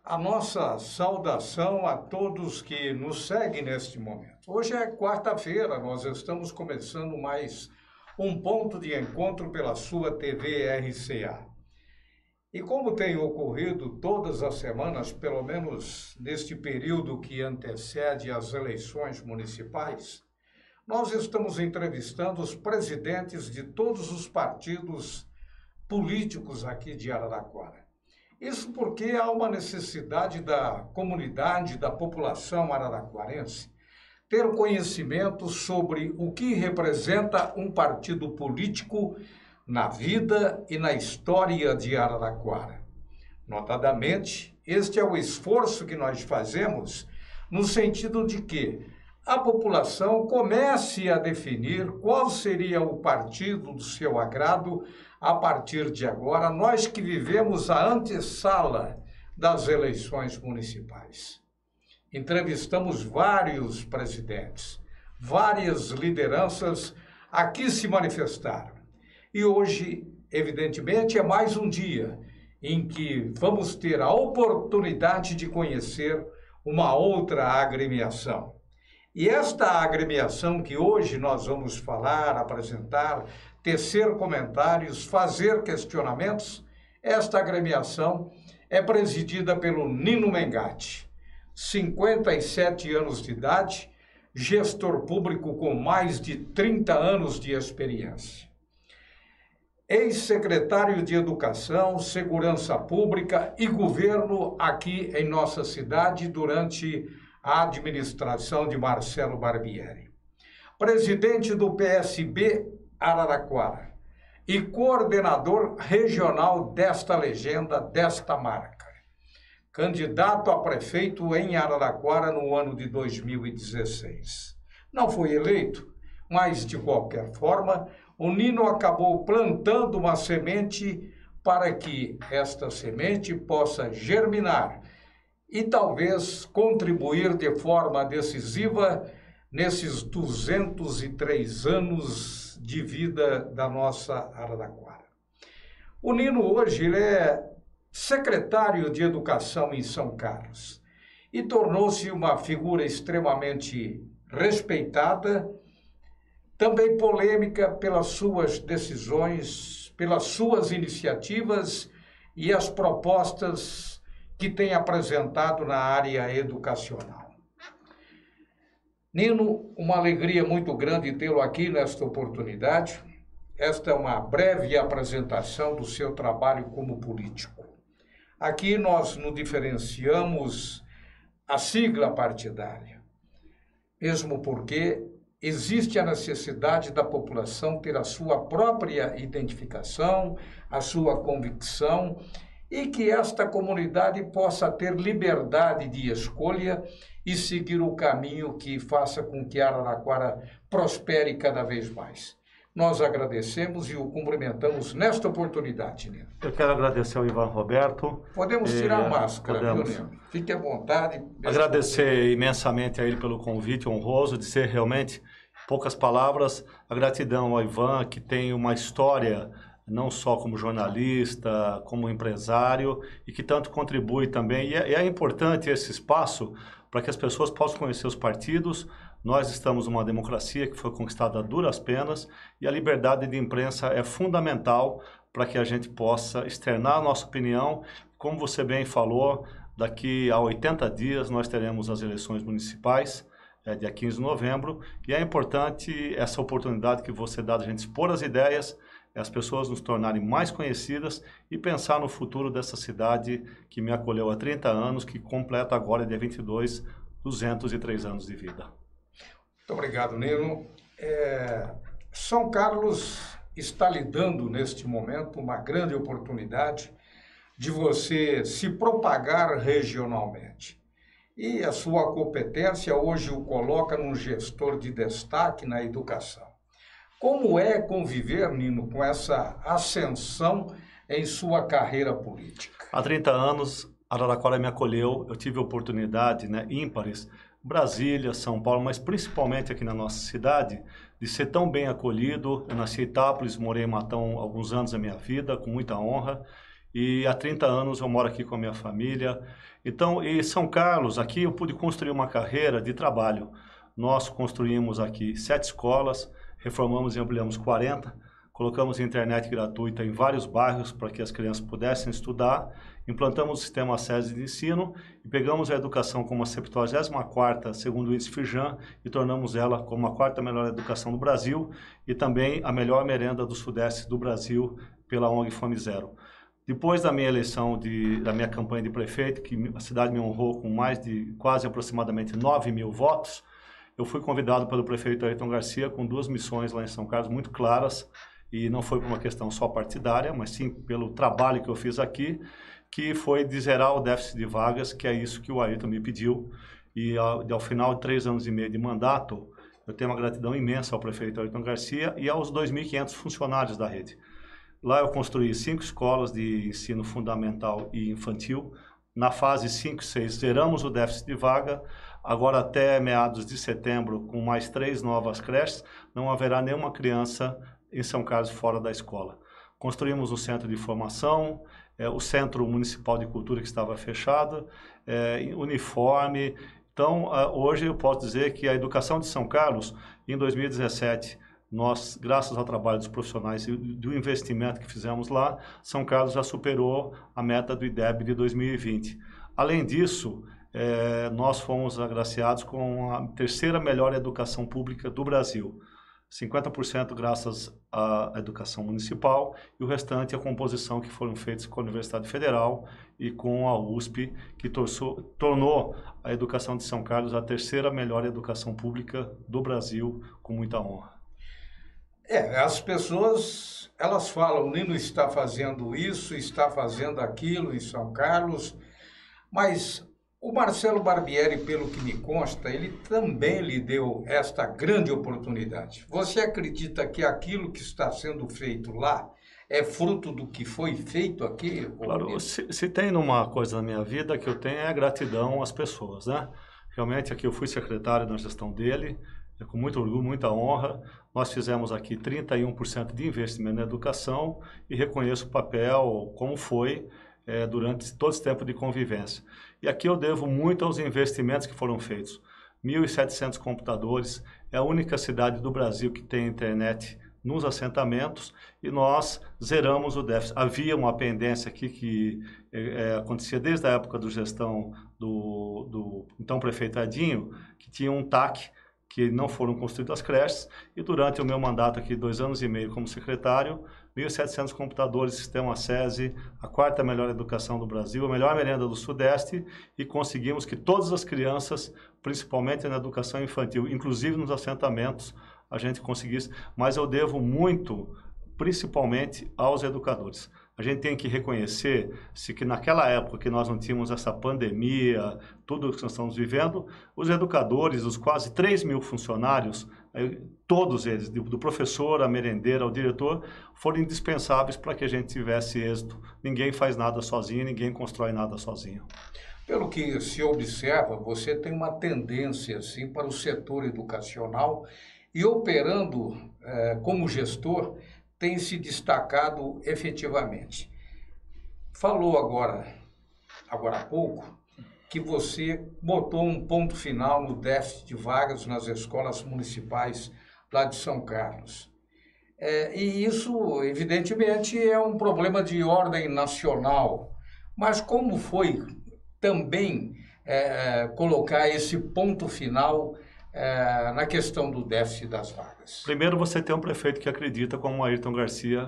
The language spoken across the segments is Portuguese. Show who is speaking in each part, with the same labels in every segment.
Speaker 1: A nossa saudação a todos que nos seguem neste momento. Hoje é quarta-feira, nós estamos começando mais um ponto de encontro pela sua TV RCA. E como tem ocorrido todas as semanas, pelo menos neste período que antecede as eleições municipais, nós estamos entrevistando os presidentes de todos os partidos políticos aqui de Araraquara. Isso porque há uma necessidade da comunidade, da população araraquarense, ter conhecimento sobre o que representa um partido político na vida e na história de Araraquara. Notadamente, este é o esforço que nós fazemos no sentido de que a população comece a definir qual seria o partido do seu agrado a partir de agora, nós que vivemos a antessala das eleições municipais. Entrevistamos vários presidentes, várias lideranças aqui se manifestaram. E hoje, evidentemente, é mais um dia em que vamos ter a oportunidade de conhecer uma outra agremiação. E esta agremiação que hoje nós vamos falar, apresentar, tecer comentários, fazer questionamentos, esta agremiação é presidida pelo Nino Mengatti, 57 anos de idade, gestor público com mais de 30 anos de experiência. Ex-secretário de Educação, Segurança Pública e Governo aqui em nossa cidade durante a administração de Marcelo Barbieri. Presidente do PSB Araraquara e coordenador regional desta legenda, desta marca. Candidato a prefeito em Araraquara no ano de 2016. Não foi eleito, mas de qualquer forma, o Nino acabou plantando uma semente para que esta semente possa germinar e talvez contribuir de forma decisiva nesses 203 anos de vida da nossa Araraquara. O Nino hoje ele é secretário de Educação em São Carlos e tornou-se uma figura extremamente respeitada, também polêmica pelas suas decisões, pelas suas iniciativas e as propostas que tem apresentado na área educacional. Nino, uma alegria muito grande tê-lo aqui nesta oportunidade. Esta é uma breve apresentação do seu trabalho como político. Aqui nós nos diferenciamos a sigla partidária, mesmo porque existe a necessidade da população ter a sua própria identificação, a sua convicção, e que esta comunidade possa ter liberdade de escolha e seguir o caminho que faça com que Araraquara prospere cada vez mais. Nós agradecemos e o cumprimentamos nesta oportunidade, Nino.
Speaker 2: Eu quero agradecer ao Ivan Roberto.
Speaker 1: Podemos tirar a máscara,
Speaker 2: podemos.
Speaker 1: Viu, Nino? Fique à vontade.
Speaker 2: Agradecer imensamente a ele pelo convite honroso, de ser realmente, poucas palavras, a gratidão ao Ivan, que tem uma história não só como jornalista, como empresário, e que tanto contribui também. E é importante esse espaço para que as pessoas possam conhecer os partidos. Nós estamos numa democracia que foi conquistada a duras penas, e a liberdade de imprensa é fundamental para que a gente possa externar a nossa opinião. Como você bem falou, daqui a 80 dias nós teremos as eleições municipais, dia 15 de novembro, e é importante essa oportunidade que você dá de a gente expor as ideias, as pessoas nos tornarem mais conhecidas e pensar no futuro dessa cidade que me acolheu há 30 anos, que completa agora, dia 22, 203 anos de vida.
Speaker 1: Muito obrigado, Nino. São Carlos está lhe dando, neste momento, uma grande oportunidade de você se propagar regionalmente. E a sua competência hoje o coloca num gestor de destaque na educação. Como é conviver, Nino, com essa ascensão em sua carreira política?
Speaker 2: Há 30 anos, Araraquara me acolheu, eu tive oportunidade, ímpares, Brasília, São Paulo, mas principalmente aqui na nossa cidade, de ser tão bem acolhido. Eu nasci em Itápolis, morei em Matão alguns anos da minha vida, com muita honra, e há 30 anos eu moro aqui com a minha família. Então, em São Carlos, aqui eu pude construir uma carreira de trabalho. Nós construímos aqui 7 escolas, reformamos e ampliamos 40, colocamos internet gratuita em vários bairros para que as crianças pudessem estudar, implantamos o sistema SESI de ensino e pegamos a educação como a 74ª, segundo o índice Firjan, e tornamos ela como a 4ª melhor educação do Brasil e também a melhor merenda do Sudeste do Brasil pela ONG Fome Zero. Depois da minha eleição, da minha campanha de prefeito, que a cidade me honrou com mais de quase aproximadamente 9.000 votos, eu fui convidado pelo prefeito Ayrton Garcia com 2 missões lá em São Carlos muito claras, e não foi por uma questão só partidária, mas sim pelo trabalho que eu fiz aqui, que foi de zerar o déficit de vagas, que é isso que o Ayrton me pediu. E ao final de 3 anos e meio de mandato, eu tenho uma gratidão imensa ao prefeito Ayrton Garcia e aos 2.500 funcionários da rede. Lá eu construí 5 escolas de ensino fundamental e infantil. Na fase 5 e 6, zeramos o déficit de vaga. Agora, até meados de setembro, com mais 3 novas creches, não haverá nenhuma criança em São Carlos fora da escola. Construímos o centro de formação, o centro municipal de cultura que estava fechado, uniforme. Então, hoje eu posso dizer que a educação de São Carlos, em 2017, nós, graças ao trabalho dos profissionais e do investimento que fizemos lá, São Carlos já superou a meta do IDEB de 2020. Além disso, nós fomos agraciados com a 3ª melhor educação pública do Brasil. 50% graças à educação municipal e o restante a composição que foram feitas com a Universidade Federal e com a USP, que tornou a educação de São Carlos a 3ª melhor educação pública do Brasil, com muita honra.
Speaker 1: As pessoas, elas falam, o Nino está fazendo isso, está fazendo aquilo em São Carlos, mas o Marcelo Barbieri, pelo que me consta, ele também lhe deu esta grande oportunidade. Você acredita que aquilo que está sendo feito lá é fruto do que foi feito aqui?
Speaker 2: Claro, se tem uma coisa na minha vida que eu tenho é gratidão às pessoas, né? Realmente aqui eu fui secretário na gestão dele, com muito orgulho, muita honra. Nós fizemos aqui 31% de investimento na educação e reconheço o papel, como foi, durante todo esse tempo de convivência. E aqui eu devo muito aos investimentos que foram feitos. 1.700 computadores, é a única cidade do Brasil que tem internet nos assentamentos e nós zeramos o déficit. Havia uma pendência aqui que acontecia desde a época da gestão do então prefeito Edinho, que tinha um TAC, que não foram construídas as creches, e durante o meu mandato aqui, 2 anos e meio como secretário, 1.700 computadores, sistema SESI, a 4ª melhor educação do Brasil, a melhor merenda do Sudeste, e conseguimos que todas as crianças, principalmente na educação infantil, inclusive nos assentamentos, a gente conseguisse, mas eu devo muito, principalmente aos educadores. A gente tem que reconhecer que naquela época que nós não tínhamos essa pandemia, tudo que nós estamos vivendo, os educadores, os quase 3.000 funcionários, todos eles, do professor, a merendeira, ao diretor, foram indispensáveis para que a gente tivesse êxito. Ninguém faz nada sozinho, ninguém constrói nada sozinho.
Speaker 1: Pelo que se observa, você tem uma tendência assim, para o setor educacional e operando como gestor, tem se destacado efetivamente. Falou agora há pouco, que você botou um ponto final no déficit de vagas nas escolas municipais lá de São Carlos. E isso, evidentemente, é um problema de ordem nacional. Mas como foi também colocar esse ponto final na questão do déficit das vagas?
Speaker 2: Primeiro, você tem um prefeito que acredita, como o Ayrton Garcia,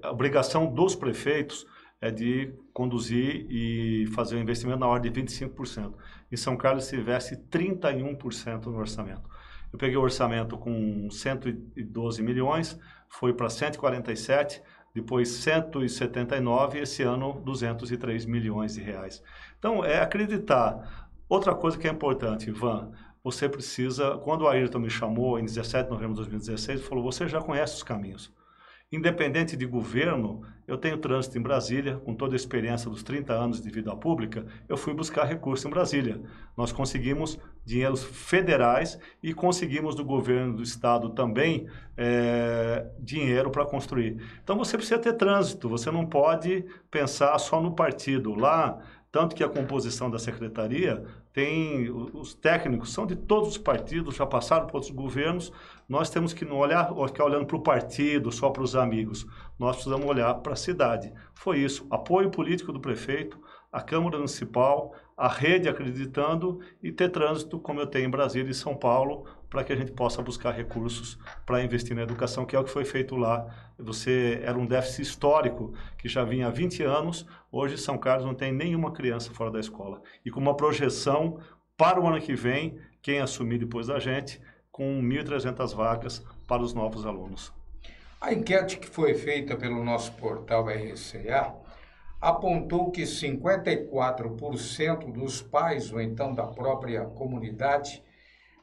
Speaker 2: a obrigação dos prefeitos é de conduzir e fazer um investimento na ordem de 25%. Em São Carlos, se tivesse 31% no orçamento. Eu peguei o orçamento com 112 milhões, foi para 147, depois 179 e esse ano 203 milhões de reais. Então, é acreditar. Outra coisa que é importante, Ivan, você precisa, quando o Ayrton me chamou em 17 de novembro de 2016, ele falou, você já conhece os caminhos. Independente de governo, eu tenho trânsito em Brasília, com toda a experiência dos 30 anos de vida pública, eu fui buscar recurso em Brasília. Nós conseguimos dinheiros federais e conseguimos do governo do estado também dinheiro para construir. Então você precisa ter trânsito, você não pode pensar só no partido. Lá, tanto que a composição da secretaria tem, os técnicos são de todos os partidos, já passaram por outros governos, nós temos que não ficar olhando para o partido, só para os amigos, nós precisamos olhar para a cidade. Foi isso, apoio político do prefeito, a Câmara Municipal, a rede acreditando e ter trânsito como eu tenho em Brasília e São Paulo, para que a gente possa buscar recursos para investir na educação, que é o que foi feito lá. Era um déficit histórico que já vinha há 20 anos, hoje São Carlos não tem nenhuma criança fora da escola. E com uma projeção para o ano que vem, quem assumir depois da gente, com 1.300 vagas para os novos alunos.
Speaker 1: A enquete que foi feita pelo nosso portal RCA apontou que 54% dos pais, ou então da própria comunidade,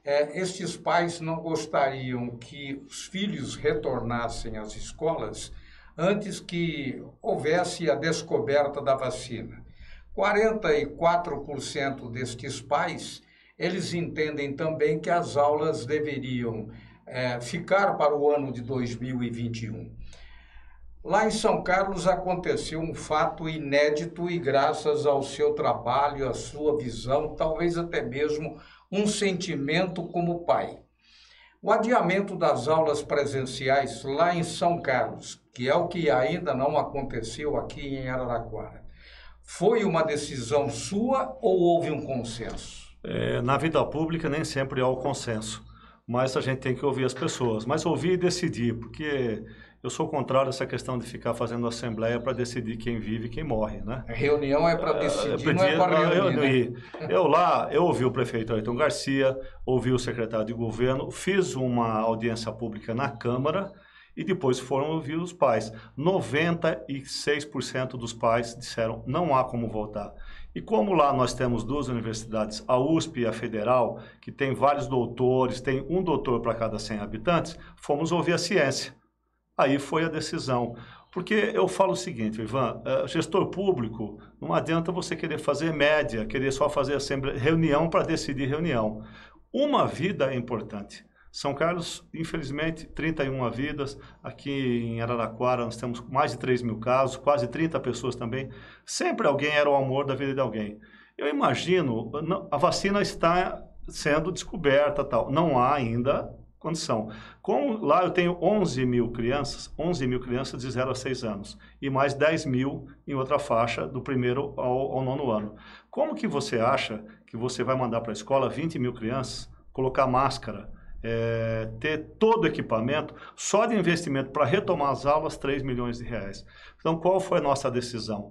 Speaker 1: estes pais não gostariam que os filhos retornassem às escolas antes que houvesse a descoberta da vacina. 44% destes pais, eles entendem também que as aulas deveriam ficar para o ano de 2021. Lá em São Carlos aconteceu um fato inédito e graças ao seu trabalho, à sua visão, talvez até mesmo um sentimento como pai. O adiamento das aulas presenciais lá em São Carlos, que é o que ainda não aconteceu aqui em Araraquara, foi uma decisão sua ou houve um consenso?
Speaker 2: Na vida pública nem sempre há o consenso, mas a gente tem que ouvir as pessoas. Mas ouvir e decidir, porque eu sou contrário a essa questão de ficar fazendo assembleia para decidir quem vive e quem morre, né?
Speaker 1: A reunião é para decidir, não é para reunir, né?
Speaker 2: Eu ouvi o prefeito Ayrton Garcia, ouvi o secretário de governo, fiz uma audiência pública na Câmara e depois foram ouvir os pais. 96% dos pais disseram não há como voltar. E como lá nós temos duas universidades, a USP e a Federal, que tem vários doutores, tem um doutor para cada 100 habitantes, fomos ouvir a ciência. Aí foi a decisão. Porque eu falo o seguinte, Ivan, gestor público, não adianta você querer fazer média, querer só fazer reunião para decidir reunião. Uma vida é importante. São Carlos, infelizmente, 31 vidas. Aqui em Araraquara nós temos mais de 3 mil casos, quase 30 pessoas também. Sempre alguém era o amor da vida de alguém. Eu imagino, a vacina está sendo descoberta, tal. Não há ainda condição. Lá eu tenho 11 mil crianças de 0 a 6 anos e mais 10 mil em outra faixa do primeiro ao 9º ano. Como que você acha que você vai mandar para a escola 20 mil crianças, colocar máscara, ter todo o equipamento, só de investimento para retomar as aulas, 3 milhões de reais. Então, qual foi a nossa decisão?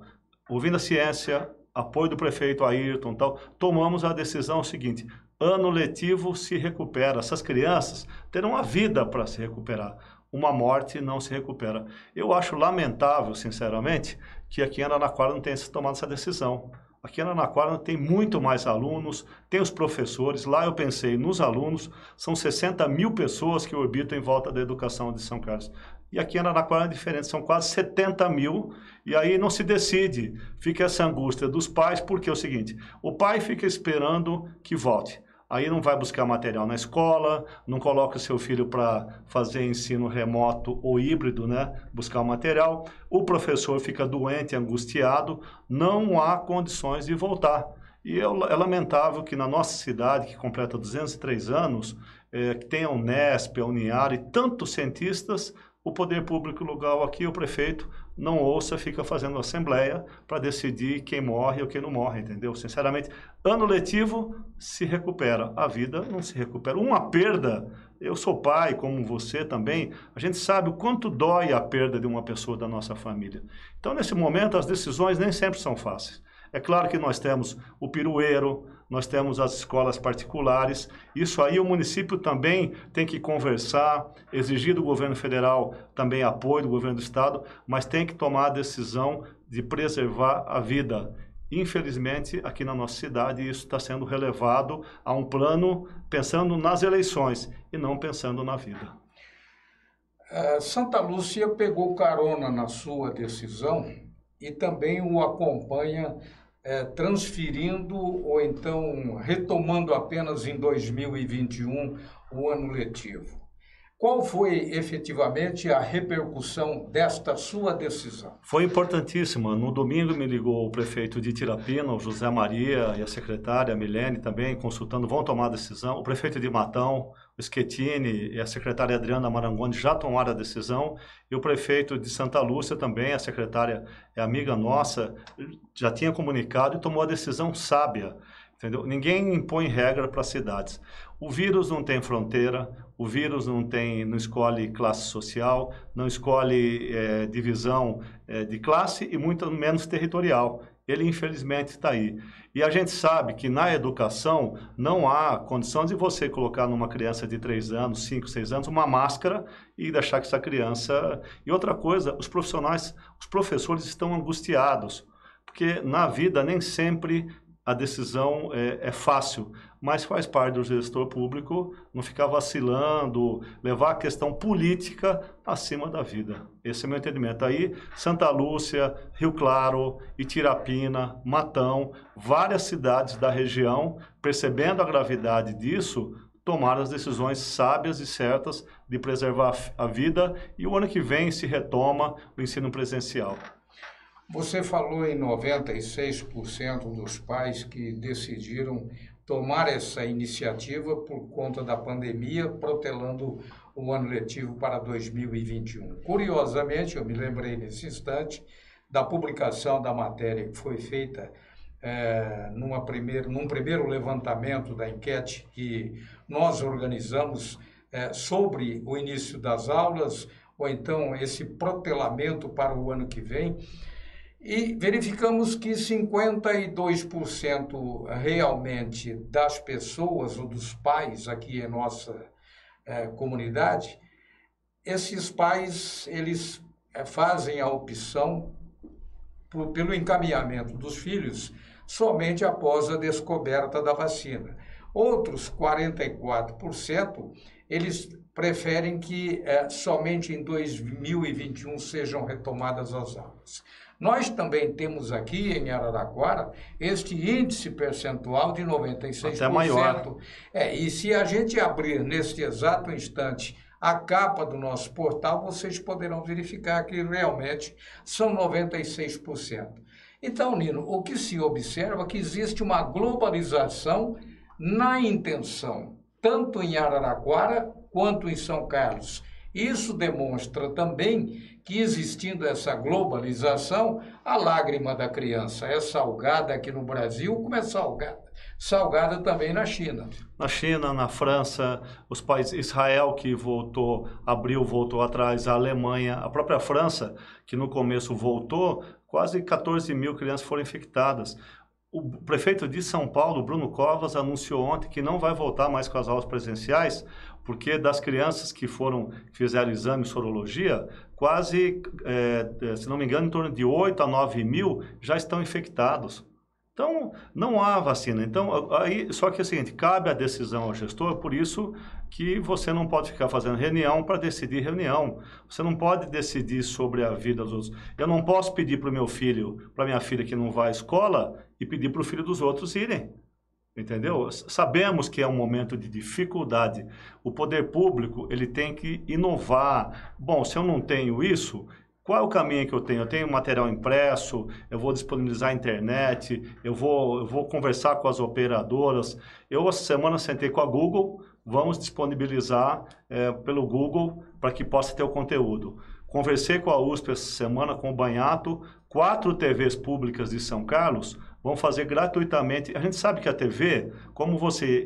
Speaker 2: Ouvindo a ciência, apoio do prefeito Ayrton, tal, tomamos a decisão seguinte: ano letivo se recupera, essas crianças terão a vida para se recuperar, uma morte não se recupera. Eu acho lamentável, sinceramente, que aqui em Araraquara não tenha se tomado essa decisão. Aqui em Araraquara tem muito mais alunos, tem os professores. Lá eu pensei nos alunos, são 60 mil pessoas que orbitam em volta da educação de São Carlos. E aqui em Araraquara é diferente, são quase 70 mil, e aí não se decide. Fica essa angústia dos pais, porque é o seguinte, o pai fica esperando que volte. Aí não vai buscar material na escola, não coloca o seu filho para fazer ensino remoto ou híbrido, né? Buscar o material. O professor fica doente, angustiado, não há condições de voltar. E é lamentável que na nossa cidade, que completa 203 anos, que tem a Unesp, a Uniara e tantos cientistas, o poder público local aqui, o prefeito, não ouça, fica fazendo assembleia para decidir quem morre ou quem não morre, entendeu? Sinceramente, ano letivo se recupera, a vida não se recupera. Uma perda, eu sou pai, como você também, a gente sabe o quanto dói a perda de uma pessoa da nossa família. Então, nesse momento, as decisões nem sempre são fáceis. É claro que nós temos o pirueiro, nós temos as escolas particulares, isso aí o município também tem que conversar, exigir do governo federal também apoio do governo do estado, mas tem que tomar a decisão de preservar a vida. Infelizmente, aqui na nossa cidade, isso está sendo relevado a um plano pensando nas eleições e não pensando na vida.
Speaker 1: Santa Lúcia pegou carona na sua decisão e também o acompanha transferindo ou então retomando apenas em 2021 o ano letivo. Qual foi efetivamente a repercussão desta sua decisão?
Speaker 2: Foi importantíssima. No domingo me ligou o prefeito de Tirapina, o José Maria, e a secretária, a Milene, também, consultando, vão tomar a decisão. O prefeito de Matão, o Schettini e a secretária Adriana Marangoni já tomaram a decisão. E o prefeito de Santa Lúcia também, a secretária é amiga nossa, já tinha comunicado e tomou a decisão sábia. Entendeu? Ninguém impõe regra para as cidades. O vírus não tem fronteira, o vírus não escolhe classe social, não escolhe divisão de classe e muito menos territorial. Ele, infelizmente, está aí. E a gente sabe que na educação não há condição de você colocar numa criança de 3 anos, 5, 6 anos, uma máscara e deixar que essa criança... E outra coisa, os professores estão angustiados, porque na vida nem sempre... A decisão é fácil, mas faz parte do gestor público não ficar vacilando, levar a questão política acima da vida. Esse é o meu entendimento. Aí, Santa Lúcia, Rio Claro, Itirapina, Matão, várias cidades da região, percebendo a gravidade disso, tomaram as decisões sábias e certas de preservar a vida e o ano que vem se retoma o ensino presencial.
Speaker 1: Você falou em 96% dos pais que decidiram tomar essa iniciativa por conta da pandemia, protelando o ano letivo para 2021. Curiosamente, eu me lembrei nesse instante da publicação da matéria que foi feita num primeiro levantamento da enquete que nós organizamos sobre o início das aulas, ou então esse protelamento para o ano que vem. E verificamos que 52% realmente das pessoas ou dos pais aqui em nossa comunidade, esses pais, eles fazem a opção pelo encaminhamento dos filhos somente após a descoberta da vacina. Outros 44%, eles preferem que somente em 2021 sejam retomadas as aulas. Nós também temos aqui em Araraquara este índice percentual de 96%.
Speaker 2: Até maior.
Speaker 1: E se a gente abrir neste exato instante a capa do nosso portal, vocês poderão verificar que realmente são 96%. Então, Nino, o que se observa é que existe uma globalização na intenção, tanto em Araraquara quanto em São Carlos. Isso demonstra também que, existindo essa globalização, a lágrima da criança é salgada aqui no Brasil, como é salgada também na China.
Speaker 2: Na China, na França, os países, Israel que abriu, voltou atrás, a Alemanha, a própria França, que no começo voltou, quase 14 mil crianças foram infectadas. O prefeito de São Paulo, Bruno Covas, anunciou ontem que não vai voltar mais com as aulas presenciais, porque das crianças que fizeram exame de sorologia, quase, se não me engano, em torno de 8 a 9 mil já estão infectados. Então, não há vacina. Então, só que é o seguinte, cabe a decisão ao gestor, por isso que você não pode ficar fazendo reunião para decidir reunião. Você não pode decidir sobre a vida dos outros. Eu não posso pedir para o meu filho, para minha filha que não vai à escola, e pedir para o filho dos outros irem. Entendeu? Sabemos que é um momento de dificuldade. O poder público, ele tem que inovar. Bom, se eu não tenho isso, qual é o caminho que eu tenho? Eu tenho material impresso, eu vou disponibilizar a internet, eu vou conversar com as operadoras. Eu, essa semana, sentei com a Google, vamos disponibilizar pelo Google para que possa ter o conteúdo. Conversei com a USP essa semana, com o Banhato, 4 TVs públicas de São Carlos vão fazer gratuitamente. A gente sabe que a TV, como você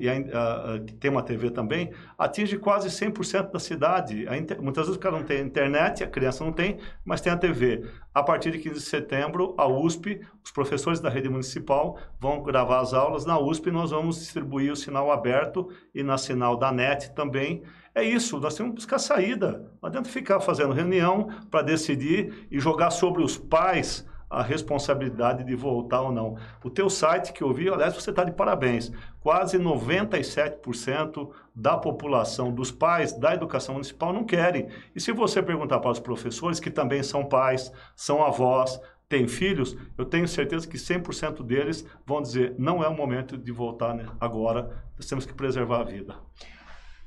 Speaker 2: tem uma TV também, atinge quase 100% da cidade. Muitas vezes o cara não tem internet, a criança não tem, mas tem a TV. A partir de 15 de setembro, a USP, os professores da rede municipal vão gravar as aulas. Na USP nós vamos distribuir o sinal aberto e na sinal da NET também. É isso, nós temos que buscar saída. Não adianta ficar fazendo reunião para decidir e jogar sobre os pais a responsabilidade de voltar ou não. O teu site que eu vi, aliás, você está de parabéns. Quase 97% da população, dos pais da educação municipal não querem. E se você perguntar para os professores, que também são pais, são avós, têm filhos, eu tenho certeza que 100% deles vão dizer, não é o momento de voltar, né? Agora, nós temos que preservar a vida.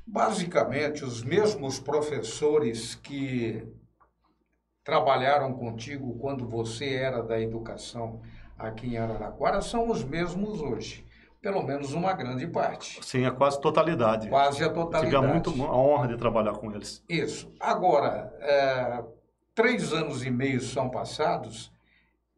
Speaker 1: Basicamente, os mesmos professores que trabalharam contigo quando você era da educação aqui em Araraquara são os mesmos hoje. Pelo menos uma grande parte.
Speaker 2: Sim, a quase totalidade.
Speaker 1: Quase a totalidade.
Speaker 2: Tive muito a honra de trabalhar com eles.
Speaker 1: Isso. Agora, 3 anos e meio são passados,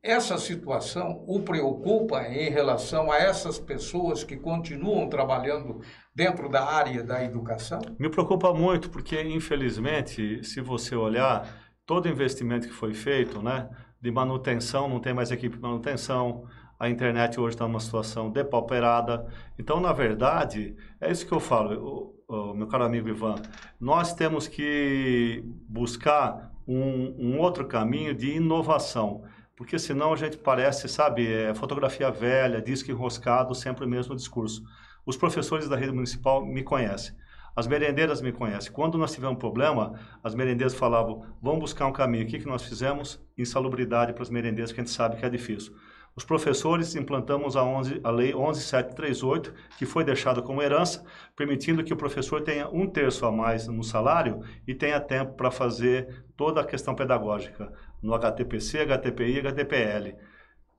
Speaker 1: essa situação o preocupa em relação a essas pessoas que continuam trabalhando dentro da área da educação?
Speaker 2: Me preocupa muito, porque, infelizmente, se você olhar, todo investimento que foi feito, né, de manutenção, não tem mais equipe de manutenção, a internet hoje está numa situação depauperada. Então, na verdade, é isso que eu falo, meu caro amigo Ivan, nós temos que buscar um outro caminho de inovação, porque senão a gente parece, sabe, fotografia velha, disco enroscado, sempre o mesmo discurso. Os professores da rede municipal me conhecem. As merendeiras me conhecem. Quando nós tivemos um problema, as merendeiras falavam, vamos buscar um caminho. O que nós fizemos? Insalubridade para as merendeiras, que a gente sabe que é difícil. Os professores implantamos a Lei 11.738, que foi deixada como herança, permitindo que o professor tenha 1/3 a mais no salário e tenha tempo para fazer toda a questão pedagógica no HTPC, HTPI e HTPL.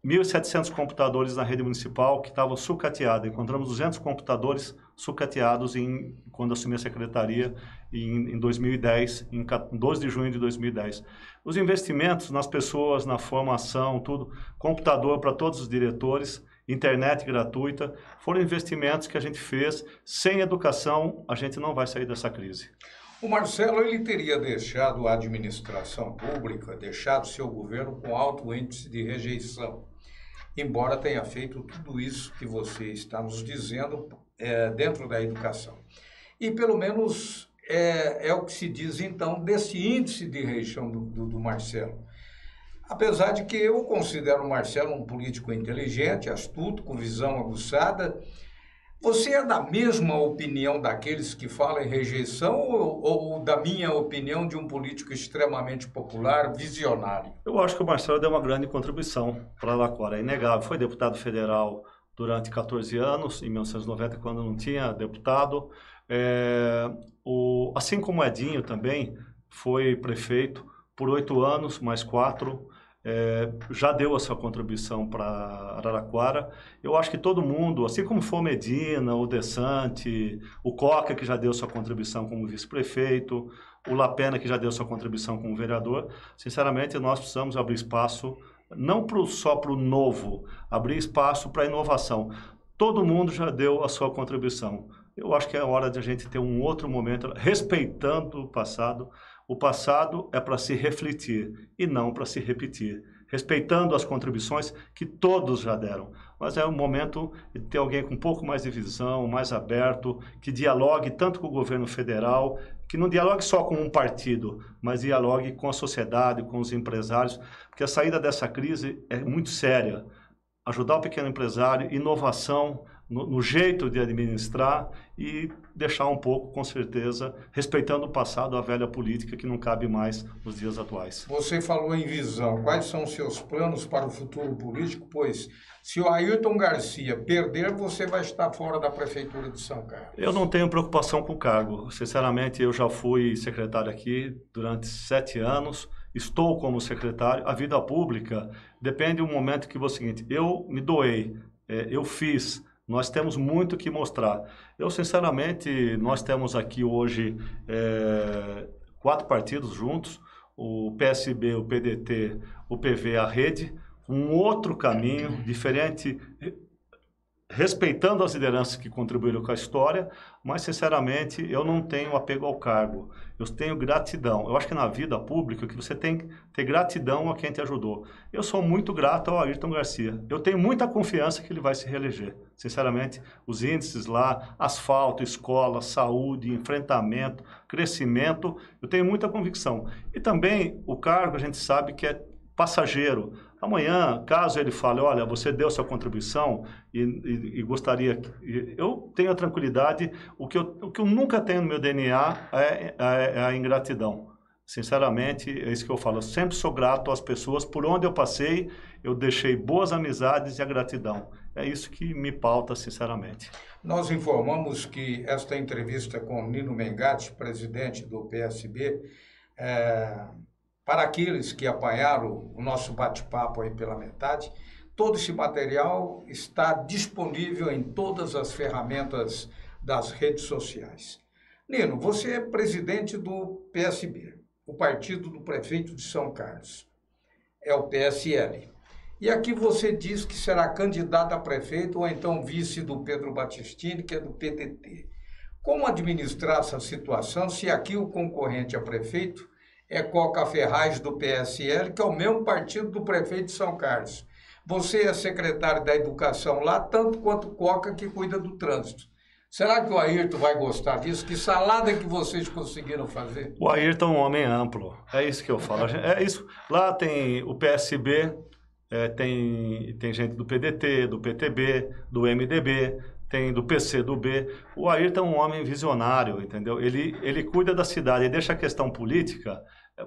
Speaker 2: 1.700 computadores na rede municipal que estavam sucateados. Encontramos 200 computadores sucateados quando assumi a secretaria em 2010, em 12 de junho de 2010. Os investimentos nas pessoas, na formação, tudo, computador para todos os diretores, internet gratuita, foram investimentos que a gente fez. Sem educação, a gente não vai sair dessa crise.
Speaker 1: O Marcelo, ele teria deixado a administração pública, deixado seu governo com alto índice de rejeição, embora tenha feito tudo isso que você está nos dizendo dentro da educação. E pelo menos é o que se diz então desse índice de rejeição do Marcelo. Apesar de que eu considero o Marcelo um político inteligente, astuto, com visão aguçada, você é da mesma opinião daqueles que falam em rejeição ou da minha opinião de um político extremamente popular, visionário?
Speaker 2: Eu acho que o Marcelo deu uma grande contribuição para Araraquara, é inegável. Foi deputado federal durante 14 anos, em 1990, quando não tinha deputado. Assim como o Edinho também foi prefeito por 8 anos, mais 4 já deu a sua contribuição para Araraquara. Eu acho que todo mundo, assim como foi o Medina, o Dessante, o Coca, que já deu sua contribuição como vice-prefeito, o Lapena, que já deu sua contribuição como vereador, sinceramente, nós precisamos abrir espaço, não só para o novo, abrir espaço para a inovação. Todo mundo já deu a sua contribuição. Eu acho que é hora de a gente ter um outro momento, respeitando o passado. O passado é para se refletir e não para se repetir, respeitando as contribuições que todos já deram. Mas é o momento de ter alguém com um pouco mais de visão, mais aberto, que dialogue tanto com o governo federal, que não dialogue só com um partido, mas dialogue com a sociedade, com os empresários, porque a saída dessa crise é muito séria. Ajudar o pequeno empresário, inovação no jeito de administrar e deixar um pouco, com certeza, respeitando o passado, a velha política que não cabe mais nos dias atuais.
Speaker 1: Você falou em visão. Quais são os seus planos para o futuro político? Pois, se o Ayrton Garcia perder, você vai estar fora da Prefeitura de São Carlos.
Speaker 2: Eu não tenho preocupação com o cargo. Sinceramente, eu já fui secretário aqui durante 7 anos. Estou como secretário. A vida pública depende do momento que você... Eu me doei, eu fiz... Nós temos muito que mostrar. Eu, sinceramente, nós temos aqui hoje 4 partidos juntos, o PSB, o PDT, o PV, a Rede, um outro caminho diferente, respeitando as lideranças que contribuíram com a história, mas, sinceramente, eu não tenho apego ao cargo. Eu tenho gratidão. Eu acho que na vida pública que você tem que ter gratidão a quem te ajudou. Eu sou muito grato ao Ayrton Garcia. Eu tenho muita confiança que ele vai se reeleger. Sinceramente, os índices lá, asfalto, escola, saúde, enfrentamento, crescimento, eu tenho muita convicção. E também o cargo a gente sabe que é passageiro. Amanhã, caso ele fale, olha, você deu sua contribuição e gostaria... Eu tenho a tranquilidade, o que eu nunca tenho no meu DNA é a ingratidão. Sinceramente, é isso que eu falo. Eu sempre sou grato às pessoas. Por onde eu passei, eu deixei boas amizades e a gratidão. É isso que me pauta, sinceramente.
Speaker 1: Nós informamos que esta entrevista com Nino Mengatti, presidente do PSB, para aqueles que apanharam o nosso bate-papo aí pela metade, todo esse material está disponível em todas as ferramentas das redes sociais. Nino, você é presidente do PSB, o partido do prefeito de São Carlos, é o PSL. E aqui você diz que será candidato a prefeito ou então vice do Pedro Battistini, que é do PDT. Como administrar essa situação se aqui o concorrente a prefeito é Coca Ferraz do PSL, que é o mesmo partido do prefeito de São Carlos? Você é secretário da Educação lá, tanto quanto Coca, que cuida do trânsito. Será que o Ayrton vai gostar disso? Que salada que vocês conseguiram fazer?
Speaker 2: O Ayrton é um homem amplo, é isso que eu falo. É isso. Lá tem o PSB, tem gente do PDT, do PTB, do MDB, tem do PC, do B. O Ayrton é um homem visionário, entendeu? Ele cuida da cidade, ele deixa a questão política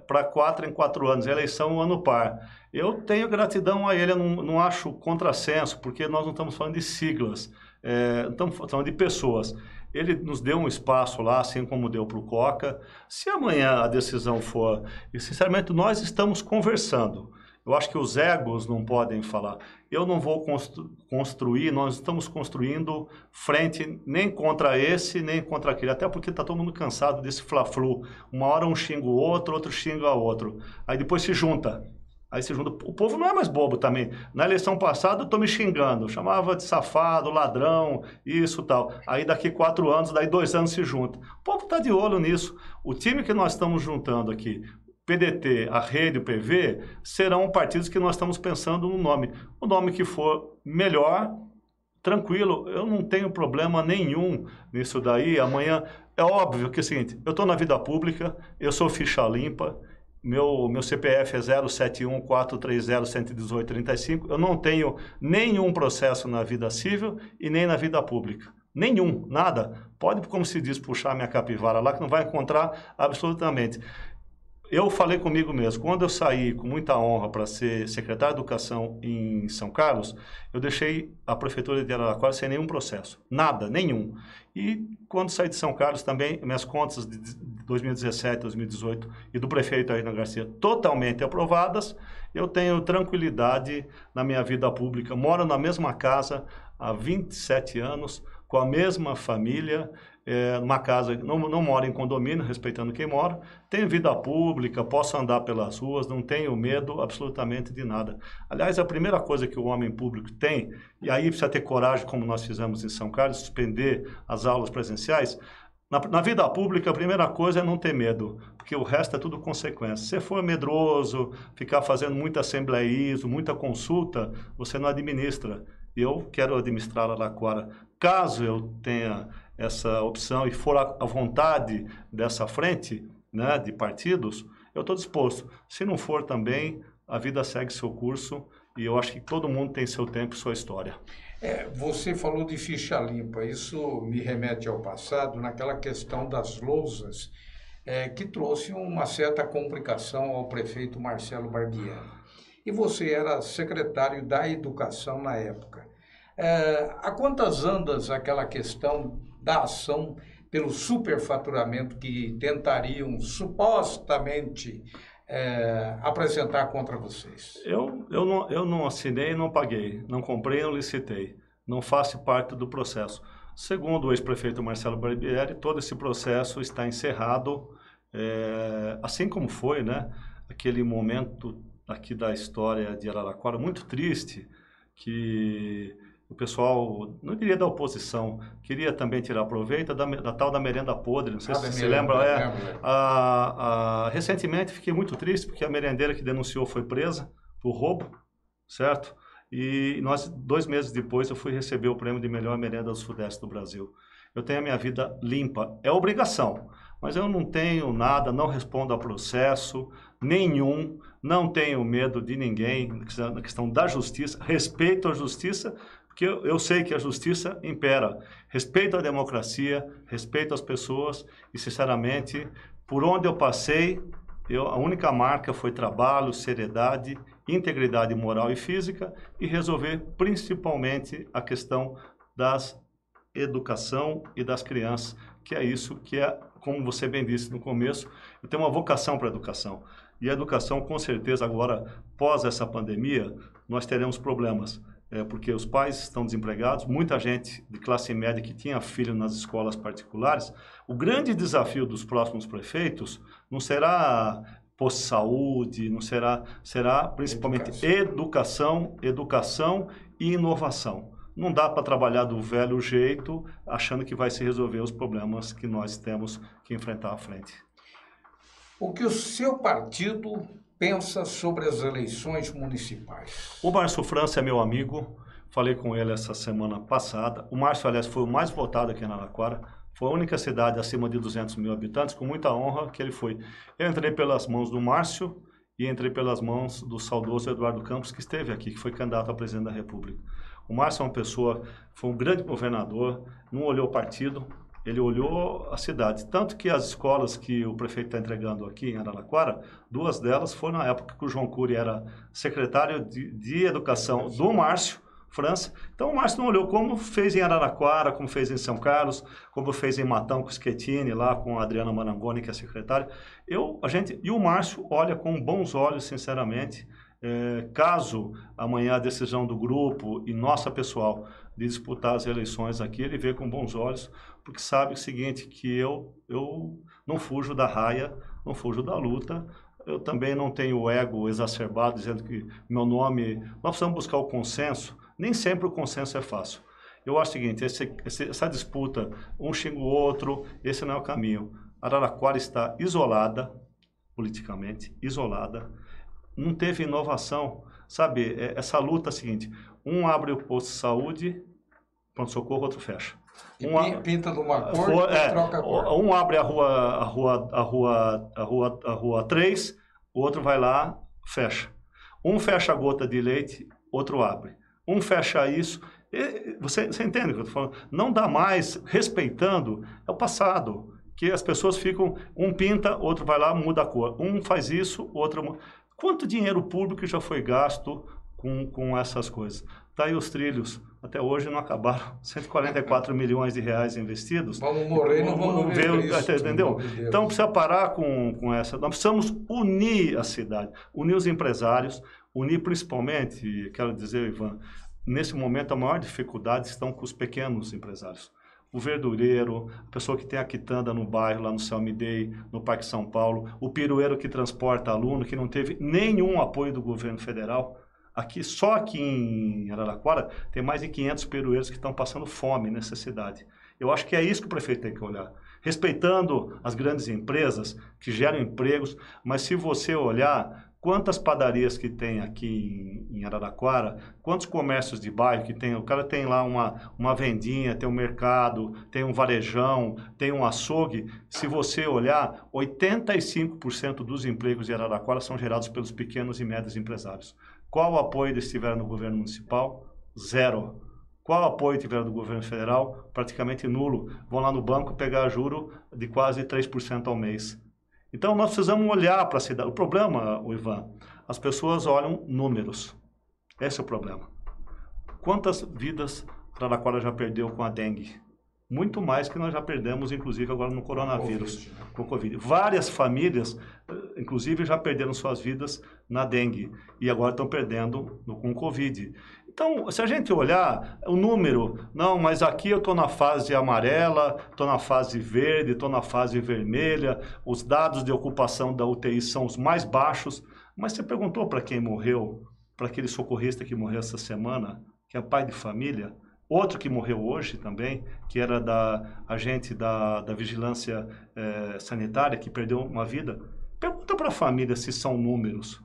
Speaker 2: para 4 em 4 anos, eleição ano par. Eu tenho gratidão a ele, eu não acho contrassenso, porque nós não estamos falando de siglas, estamos falando de pessoas. Ele nos deu um espaço lá, assim como deu para o Coca. Se amanhã a decisão for... E, sinceramente, nós estamos conversando. Eu acho que os egos não podem falar. Eu não vou construir, nós estamos construindo frente nem contra esse, nem contra aquele. Até porque está todo mundo cansado desse fla-flu. Uma hora um xinga o outro xinga o outro. Aí depois se junta. O povo não é mais bobo também. Na eleição passada eu estou me xingando. Chamava de safado, ladrão, isso e tal. Aí daqui 4 anos, daí 2 anos se junta. O povo está de olho nisso. O time que nós estamos juntando aqui, PDT, a Rede, o PV, serão partidos que nós estamos pensando no nome. O nome que for melhor, tranquilo, eu não tenho problema nenhum nisso daí. Amanhã, é óbvio que é o seguinte, eu estou na vida pública, eu sou ficha limpa, meu CPF é 071-430-118-35, eu não tenho nenhum processo na vida civil e nem na vida pública. Nenhum, nada. Pode, como se diz, puxar minha capivara lá, que não vai encontrar absolutamente. Eu falei comigo mesmo, quando eu saí com muita honra para ser secretário de Educação em São Carlos, eu deixei a Prefeitura de Araraquara sem nenhum processo, nada, nenhum. E quando saí de São Carlos também, minhas contas de 2017, 2018 e do prefeito Ayrton Garcia totalmente aprovadas, eu tenho tranquilidade na minha vida pública, moro na mesma casa há 27 anos, com a mesma família, numa casa, não moro em condomínio, respeitando quem mora, tenho vida pública, posso andar pelas ruas, não tenho medo absolutamente de nada. Aliás, a primeira coisa que o homem público tem, e aí precisa ter coragem, como nós fizemos em São Carlos, suspender as aulas presenciais, na vida pública, a primeira coisa é não ter medo, porque o resto é tudo consequência. Se você for medroso, ficar fazendo muito assembleísmo, muita consulta, você não administra. Eu quero administrar Araraquara. Caso eu tenha essa opção e for a vontade dessa frente, né, de partidos, eu estou disposto. Se não for também, a vida segue seu curso e eu acho que todo mundo tem seu tempo e sua história.
Speaker 1: Você falou de ficha limpa, isso me remete ao passado, naquela questão das lousas, que trouxe uma certa complicação ao prefeito Marcelo Barbieri. E você era secretário da Educação na época. A quantas andas aquela questão da ação pelo superfaturamento que tentariam supostamente apresentar contra vocês?
Speaker 2: Eu não assinei e não paguei, não comprei e não licitei, não faço parte do processo. Segundo o ex-prefeito Marcelo Barbieri, todo esse processo está encerrado, assim como foi, né, aquele momento aqui da história de Araraquara, muito triste, que o pessoal, não queria da oposição, queria também tirar proveito da tal da merenda podre, não sei se você lembra. Recentemente fiquei muito triste porque a merendeira que denunciou foi presa por roubo, certo? E 2 meses depois eu fui receber o prêmio de melhor merenda do Sudeste do Brasil. eu tenho a minha vida limpa. É obrigação, mas eu não tenho nada, não respondo a processo nenhum, não tenho medo de ninguém na questão da justiça, respeito a justiça, porque eu sei que a justiça impera. Respeito a democracia, respeito as pessoas e, sinceramente, por onde eu passei, a única marca foi trabalho, seriedade, integridade moral e física e resolver principalmente a questão das educação e das crianças, que é isso que é, como você bem disse no começo, eu tenho uma vocação para a educação. E a educação, com certeza, agora, pós essa pandemia, nós teremos problemas. Porque os pais estão desempregados, muita gente de classe média que tinha filho nas escolas particulares. O grande desafio dos próximos prefeitos não será posto de saúde, não será principalmente educação e inovação. Não dá para trabalhar do velho jeito, achando que vai se resolver os problemas que nós temos que enfrentar à frente.
Speaker 1: O que o seu partido pensa sobre as eleições municipais?
Speaker 2: O Márcio França é meu amigo, falei com ele essa semana passada. O Márcio, aliás, foi o mais votado aqui em Araraquara, foi a única cidade acima de 200 mil habitantes, com muita honra que ele foi. Eu entrei pelas mãos do Márcio e entrei pelas mãos do saudoso Eduardo Campos, que esteve aqui, que foi candidato a presidente da República. O Márcio é uma pessoa, foi um grande governador, não olhou partido, ele olhou a cidade. Tanto que as escolas que o prefeito está entregando aqui em Araraquara, 2 delas foram na época que o João Cury era secretário de Educação do Márcio França. Então o Márcio não olhou como fez em Araraquara, como fez em São Carlos, como fez em Matão com o Schettini, lá com a Adriana Marangoni, que é secretária. E o Márcio olha com bons olhos, sinceramente, caso amanhã a decisão do grupo e nossa pessoal de disputar as eleições aqui, ele vê com bons olhos, porque sabe o seguinte, que eu não fujo da raia, não fujo da luta, eu também não tenho o ego exacerbado, dizendo que meu nome... Nós precisamos buscar o consenso, nem sempre o consenso é fácil. Eu acho o seguinte, essa disputa, um xinga o outro, esse não é o caminho. Araraquara está isolada, politicamente, isolada, não teve inovação, sabe? Essa luta é a seguinte, um abre o posto de saúde, pronto-socorro, outro fecha.
Speaker 1: Pinta de uma cor e troca a cor.
Speaker 2: Um abre a rua 3, o outro vai lá, fecha. Um fecha a gota de leite, outro abre. Um fecha isso. Você entende o que eu estou falando? Não dá mais, respeitando, é o passado. Que as pessoas ficam, um pinta, outro vai lá, muda a cor. Um faz isso, outro muda. Quanto dinheiro público já foi gasto com essas coisas? Tá aí os trilhos, até hoje não acabaram, 144 milhões de reais investidos.
Speaker 1: Vamos morrer, não vamos ver isso.
Speaker 2: Entendeu? Então precisa parar com essa, nós precisamos unir a cidade, unir os empresários, unir principalmente, quero dizer, Ivan, nesse momento a maior dificuldade estão com os pequenos empresários. O verdureiro, a pessoa que tem a quitanda no bairro, lá no Selmi Day, no Parque São Paulo, o pirueiro que transporta aluno, que não teve nenhum apoio do governo federal. Só aqui em Araraquara, tem mais de 500 perueiros que estão passando fome, necessidade. Eu acho que é isso que o prefeito tem que olhar. Respeitando as grandes empresas que geram empregos, mas se você olhar quantas padarias que tem aqui em Araraquara, quantos comércios de bairro que tem, o cara tem lá uma vendinha, tem um mercado, tem um varejão, tem um açougue. Se você olhar, 85% dos empregos de Araraquara são gerados pelos pequenos e médios empresários. Qual o apoio eles tiveram no governo municipal? Zero. Qual o apoio tiveram do governo federal? Praticamente nulo. Vão lá no banco pegar juro de quase 3% ao mês. Então, nós precisamos olhar para a cidade. O problema, Ivan, as pessoas olham números. Esse é o problema. Quantas vidas Araraquara já perdeu com a dengue? Muito mais que nós já perdemos, inclusive, agora no coronavírus, com o Covid. Várias famílias, inclusive, já perderam suas vidas na dengue e agora estão perdendo com o Covid. Então, se a gente olhar o número, não, mas aqui eu estou na fase amarela, estou na fase verde, estou na fase vermelha, os dados de ocupação da UTI são os mais baixos, mas você perguntou para quem morreu, para aquele socorrista que morreu essa semana, que é pai de família, outro que morreu hoje também, que era agente da vigilância sanitária, que perdeu uma vida, pergunta para a família se são números.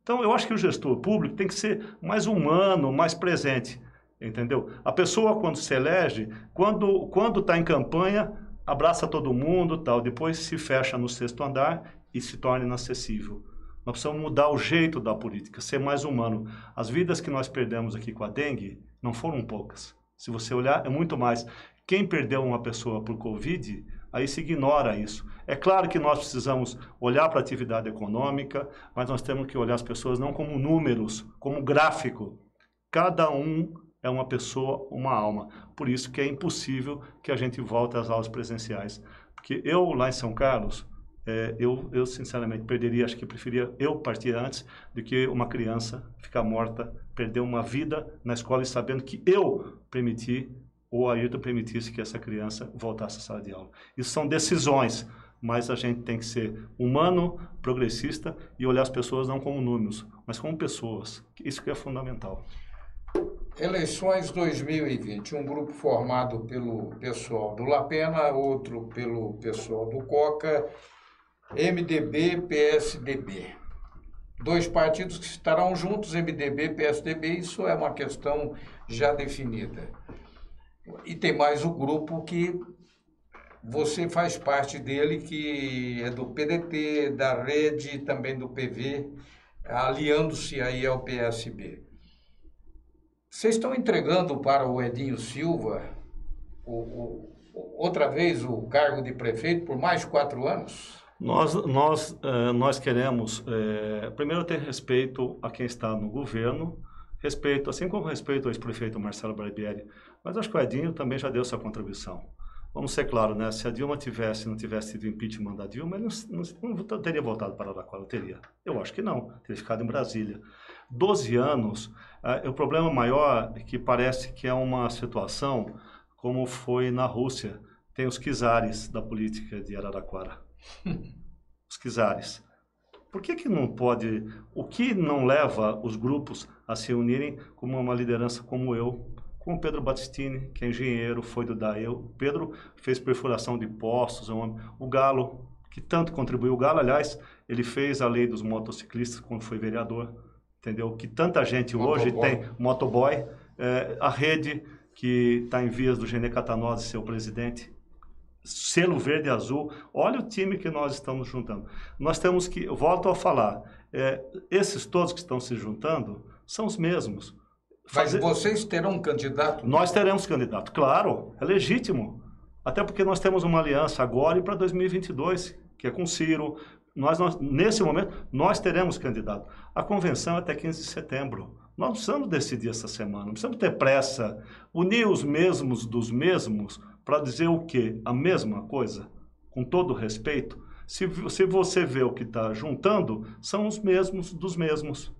Speaker 2: Então, eu acho que o gestor público tem que ser mais humano, mais presente. entendeu? A pessoa, quando se elege, quando está em campanha, abraça todo mundo, tal, depois se fecha no 6º andar e se torna inacessível. Nós precisamos mudar o jeito da política, ser mais humano. As vidas que nós perdemos aqui com a dengue não foram poucas. Se você olhar, é muito mais. Quem perdeu uma pessoa por Covid, aí se ignora isso. É claro que nós precisamos olhar para a atividade econômica, mas nós temos que olhar as pessoas não como números, como gráfico. Cada um é uma pessoa, uma alma. Por isso que é impossível que a gente volte às aulas presenciais. Porque eu, lá em São Carlos, eu sinceramente perderia, acho que preferia eu partir antes do que uma criança ficar morta, perder uma vida na escola e sabendo que eu permiti, ou a Ayrton permitisse que essa criança voltasse à sala de aula. Isso são decisões, mas a gente tem que ser humano, progressista e olhar as pessoas não como números, mas como pessoas. Isso que é fundamental.
Speaker 1: Eleições 2020, um grupo formado pelo pessoal do Lapena, outro pelo pessoal do Coca, MDB, PSDB. 2 partidos que estarão juntos, MDB, PSDB, isso é uma questão já definida. E tem mais o grupo que você faz parte dele, que é do PDT, da Rede, também do PV, aliando-se aí ao PSB. Vocês estão entregando para o Edinho Silva, outra vez, o cargo de prefeito por mais 4 anos?
Speaker 2: Nós queremos, primeiro, ter respeito a quem está no governo, respeito, assim como respeito ao ex-prefeito Marcelo Barbieri, mas acho que o Edinho também já deu sua contribuição. Vamos ser claros, né? Se a Dilma não tivesse tido impeachment da Dilma, ele não teria voltado para Araraquara, teria. Eu acho que não, teria ficado em Brasília. 12 anos, o problema maior é que parece que é uma situação como foi na Rússia. Tem os czares da política de Araraquara. Os czares. Por que não pode... O que não leva os grupos a se unirem como uma liderança como eu, como Pedro Battistini, que é engenheiro, foi do DAE. O Pedro fez perfuração de poços, o Galo, que tanto contribuiu. O Galo, aliás, ele fez a lei dos motociclistas quando foi vereador, entendeu? Que tanta gente hoje tem motoboy. A Rede, que está em vias do Genê Catanose ser o presidente. Selo verde e azul, olha o time que nós estamos juntando. Nós temos que, volto a falar, esses todos que estão se juntando são os mesmos.
Speaker 1: Mas vocês terão um candidato?
Speaker 2: Nós teremos candidato, claro, é legítimo. Até porque nós temos uma aliança agora e para 2022, que é com Ciro. Nesse momento, nós teremos candidato. A convenção é até 15 de setembro. Nós precisamos decidir essa semana, não precisamos ter pressa. Unir os mesmos dos mesmos para dizer o quê? A mesma coisa? Com todo respeito? Se você vê o que está juntando, são os mesmos dos mesmos.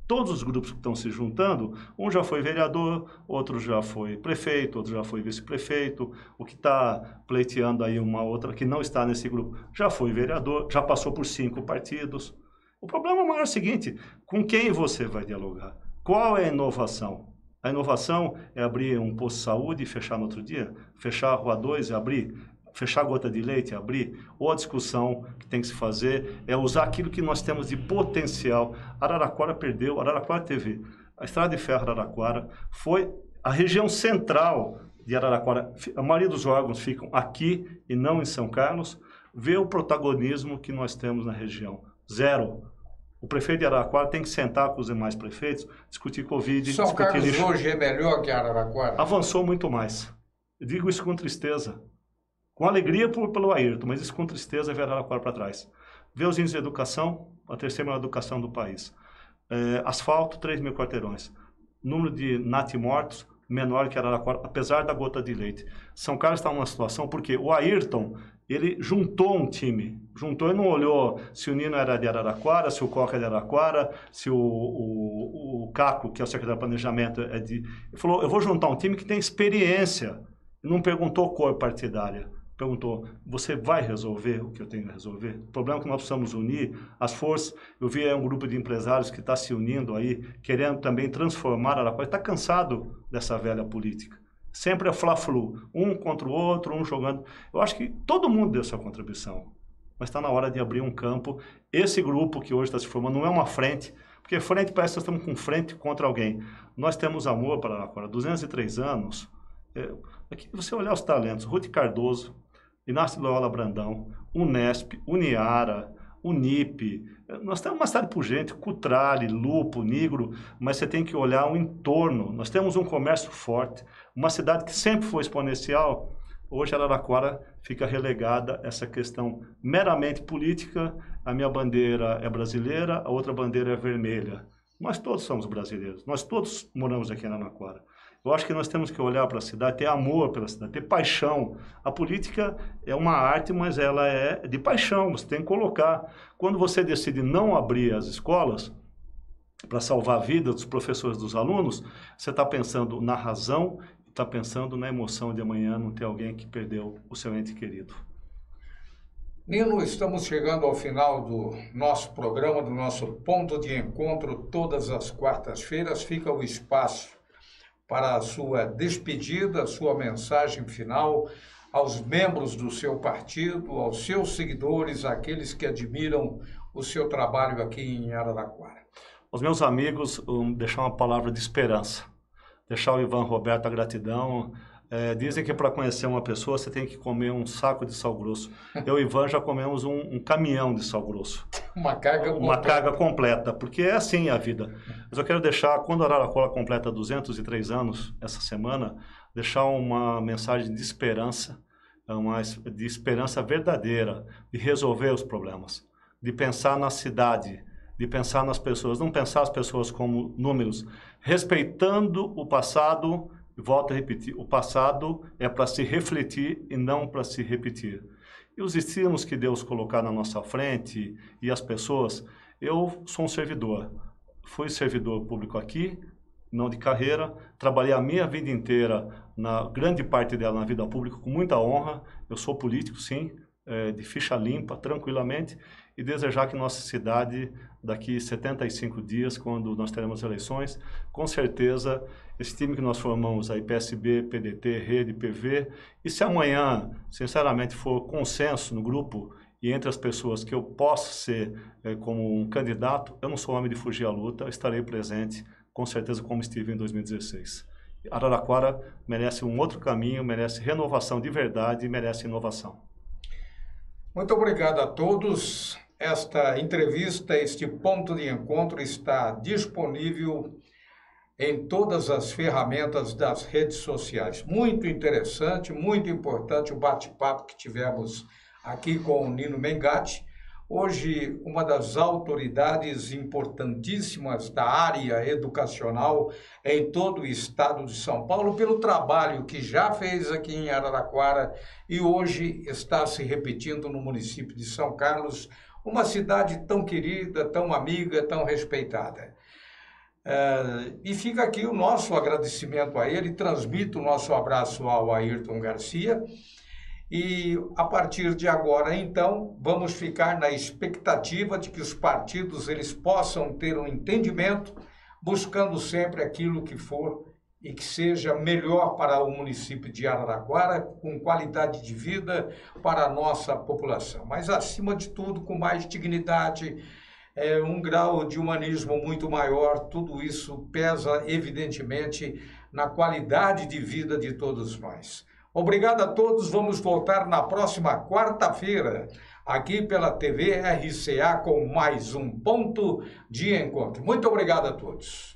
Speaker 2: Todos os grupos que estão se juntando, um já foi vereador, outro já foi prefeito, outro já foi vice-prefeito, o que está pleiteando aí uma outra que não está nesse grupo já foi vereador, já passou por 5 partidos. O problema maior é o seguinte, com quem você vai dialogar? Qual é a inovação? A inovação é abrir um posto de saúde e fechar no outro dia? Fechar a Rua 2 e abrir? Fechar a gota de leite e abrir? Ou a discussão que tem que se fazer é usar aquilo que nós temos de potencial. Araraquara perdeu, Araraquara teve a Estrada de Ferro Araraquara, foi a região central de Araraquara. A maioria dos órgãos ficam aqui e não em São Carlos. Vê o protagonismo que nós temos na região. Zero. O prefeito de Araraquara tem que sentar com os demais prefeitos, discutir Covid,
Speaker 1: São
Speaker 2: discutir
Speaker 1: Carlos
Speaker 2: lixo.
Speaker 1: Hoje é melhor que Araraquara?
Speaker 2: Avançou muito mais. Eu digo isso com tristeza. Com alegria pelo Ayrton, mas isso com tristeza é ver Araraquara para trás. Vê os índices de educação, a 3ª maior educação do país. Asfalto, 3.000 quarteirões. Número de natimortos, menor que Araraquara, apesar da gota de leite. São Carlos está numa situação porque o Ayrton, ele juntou um time. Juntou e não olhou se o Nino era de Araraquara, se o Coca é de Araraquara, se o Caco, que é o secretário de planejamento, é de... Ele falou, eu vou juntar um time que tem experiência. Não perguntou cor partidária. Perguntou, você vai resolver o que eu tenho que resolver? O problema é que nós precisamos unir as forças. Eu vi aí um grupo de empresários que está se unindo aí, querendo também transformar Araraquara. Está cansado dessa velha política. Sempre é fla-flu, um contra o outro, um jogando. Eu acho que todo mundo deu sua contribuição, mas está na hora de abrir um campo. Esse grupo que hoje está se formando não é uma frente, Porque frente parece que nós estamos com frente contra alguém. Nós temos amor para Araraquara, 203 anos. Aqui você olhar os talentos, Ruth Cardoso, Inácio Loyola Brandão, Unesp, Uniara, Unip, nós temos uma cidade pujante, Cutrale, Lupo, Nigro, mas você tem que olhar o entorno. Nós temos um comércio forte, uma cidade que sempre foi exponencial. Hoje Araraquara fica relegada a essa questão meramente política. A minha bandeira é brasileira, a outra bandeira é vermelha. Nós todos somos brasileiros, nós todos moramos aqui em Araraquara. Eu acho que nós temos que olhar para a cidade, ter amor pela cidade, ter paixão. A política é uma arte, mas ela é de paixão, você tem que colocar. Quando você decide não abrir as escolas para salvar a vida dos professores, dos alunos, você está pensando na razão, está pensando na emoção de amanhã não ter alguém que perdeu o seu ente querido.
Speaker 1: Nino, estamos chegando ao final do nosso programa, do nosso ponto de encontro, todas as quartas-feiras. Fica o espaço para a sua despedida, a sua mensagem final aos membros do seu partido, aos seus seguidores, àqueles que admiram o seu trabalho aqui em Araraquara.
Speaker 2: Aos meus amigos, deixar uma palavra de esperança. Deixar o Ivan Roberto a gratidão. Dizem que para conhecer uma pessoa você tem que comer um saco de sal grosso. Eu e o Ivan já comemos um caminhão de sal grosso. Uma carga completa, porque é assim a vida. Mas eu quero deixar, quando a Araraquara completa 203 anos, essa semana, deixar uma mensagem de esperança, de esperança verdadeira, de resolver os problemas, de pensar na cidade, de pensar nas pessoas, não pensar as pessoas como números, respeitando o passado. Volto a repetir, o passado é para se refletir e não para se repetir. E os estímulos que Deus colocar na nossa frente e as pessoas, eu sou um servidor. Fui servidor público aqui, não de carreira, trabalhei a minha vida inteira, na grande parte dela na vida pública, com muita honra. Eu sou político, sim, de ficha limpa, tranquilamente, e desejar que nossa cidade, daqui 75 dias, quando nós teremos eleições, com certeza, esse time que nós formamos aí, PSB, PDT, Rede, PV, e se amanhã, sinceramente, for consenso no grupo e entre as pessoas que eu posso ser como um candidato, eu não sou homem de fugir à luta, estarei presente, com certeza, como estive em 2016. Araraquara merece um outro caminho, merece renovação de verdade e merece inovação.
Speaker 1: Muito obrigado a todos. Esta entrevista, este ponto de encontro está disponível em todas as ferramentas das redes sociais. Muito interessante, muito importante o bate-papo que tivemos aqui com o Nino Mengatti. Hoje, uma das autoridades importantíssimas da área educacional em todo o estado de São Paulo, pelo trabalho que já fez aqui em Araraquara e hoje está se repetindo no município de São Carlos, uma cidade tão querida, tão amiga, tão respeitada. E fica aqui o nosso agradecimento a ele, transmito o nosso abraço ao Ayrton Garcia. E a partir de agora, então, vamos ficar na expectativa de que os partidos eles possam ter um entendimento, buscando sempre aquilo que for e que seja melhor para o município de Araraquara, com qualidade de vida para a nossa população. Mas, acima de tudo, com mais dignidade, um grau de humanismo muito maior, tudo isso pesa, evidentemente, na qualidade de vida de todos nós. Obrigado a todos, vamos voltar na próxima quarta-feira, aqui pela TV RCA, com mais um ponto de encontro. Muito obrigado a todos.